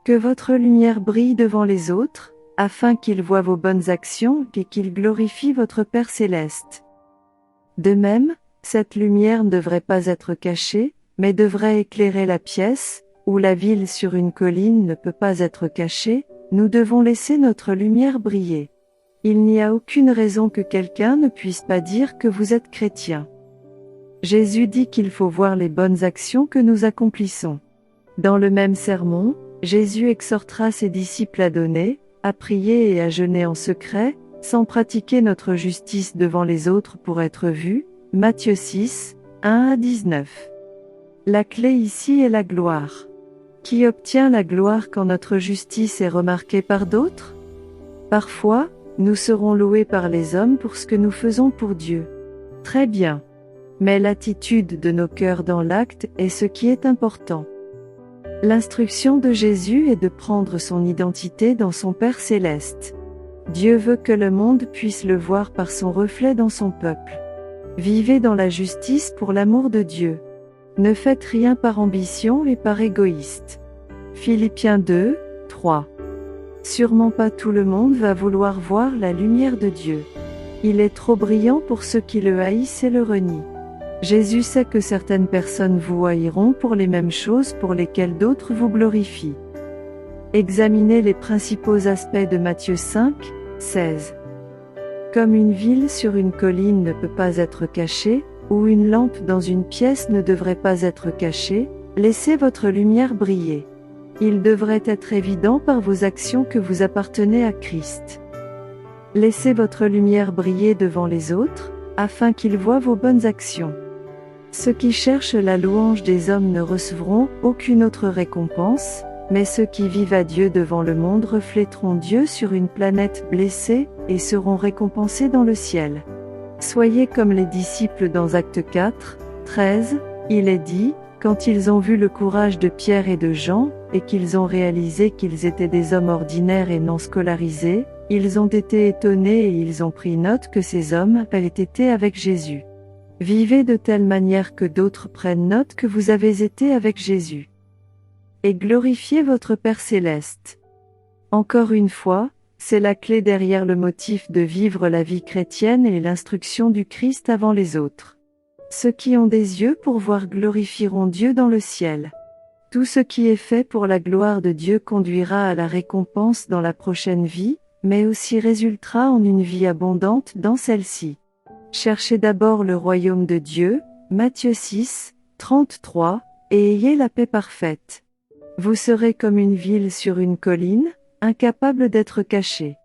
Que votre lumière brille devant les autres, afin qu'ils voient vos bonnes actions et qu'ils glorifient votre Père céleste. De même, cette lumière ne devrait pas être cachée, mais devrait éclairer la pièce, où la ville sur une colline ne peut pas être cachée, nous devons laisser notre lumière briller. Il n'y a aucune raison que quelqu'un ne puisse pas dire que vous êtes chrétien. Jésus dit qu'il faut voir les bonnes actions que nous accomplissons. Dans le même sermon, Jésus exhortera ses disciples à donner, à prier et à jeûner en secret, sans pratiquer notre justice devant les autres pour être vus. Matthieu 6, 1 à 19. La clé ici est la gloire. Qui obtient la gloire quand notre justice est remarquée par d'autres? Parfois, nous serons loués par les hommes pour ce que nous faisons pour Dieu. Très bien. Mais l'attitude de nos cœurs dans l'acte est ce qui est important. L'instruction de Jésus est de prendre son identité dans son Père céleste. Dieu veut que le monde puisse le voir par son reflet dans son peuple. Vivez dans la justice pour l'amour de Dieu. Ne faites rien par ambition et par égoïste. Philippiens 2, 3. Sûrement pas tout le monde va vouloir voir la lumière de Dieu. Il est trop brillant pour ceux qui le haïssent et le renient. Jésus sait que certaines personnes vous haïront pour les mêmes choses pour lesquelles d'autres vous glorifient. Examinez les principaux aspects de Matthieu 5, 16. Comme une ville sur une colline ne peut pas être cachée, ou une lampe dans une pièce ne devrait pas être cachée, laissez votre lumière briller. Il devrait être évident par vos actions que vous appartenez à Christ. Laissez votre lumière briller devant les autres, afin qu'ils voient vos bonnes actions. Ceux qui cherchent la louange des hommes ne recevront aucune autre récompense, mais ceux qui vivent à Dieu devant le monde reflèteront Dieu sur une planète blessée, et seront récompensés dans le ciel. Soyez comme les disciples dans Actes 4, 13, il est dit, quand ils ont vu le courage de Pierre et de Jean, et qu'ils ont réalisé qu'ils étaient des hommes ordinaires et non scolarisés, ils ont été étonnés et ils ont pris note que ces hommes avaient été avec Jésus. Vivez de telle manière que d'autres prennent note que vous avez été avec Jésus. Et glorifiez votre Père céleste. Encore une fois, c'est la clé derrière le motif de vivre la vie chrétienne et l'instruction du Christ avant les autres. Ceux qui ont des yeux pour voir glorifieront Dieu dans le ciel. Tout ce qui est fait pour la gloire de Dieu conduira à la récompense dans la prochaine vie, mais aussi résultera en une vie abondante dans celle-ci. Cherchez d'abord le royaume de Dieu, Matthieu 6, 33, et ayez la paix parfaite. Vous serez comme une ville sur une colline, incapable d'être cachée.